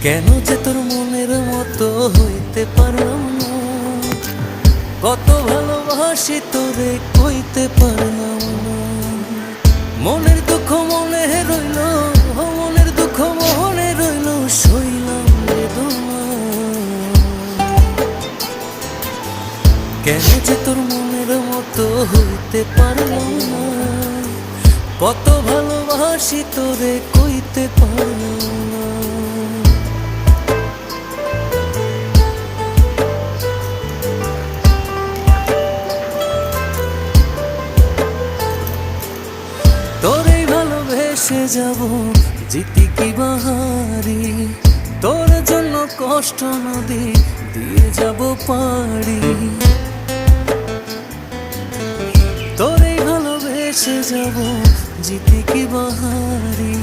কেন যে তোর মনের মতো হইতে পারলাম না, কত ভালোবাসি তোরে কইতে পারলাম না। মনের দুঃখ মনে রইল, মনের দুঃখ মনে রইল, সইলাম বেদনা। কেন যে তোর মনের মতো হইতে পারলাম না, কত ভালোবাসি তোরে কইতে পারলাম না। তোরেই ভালোবেসে যাব জিতি কি বাহারি, তোর জন্য কষ্ট নদী দিয়ে যাব পাড়ি। তোরেই ভালোবেসে যাব জিতি কি বাহারি,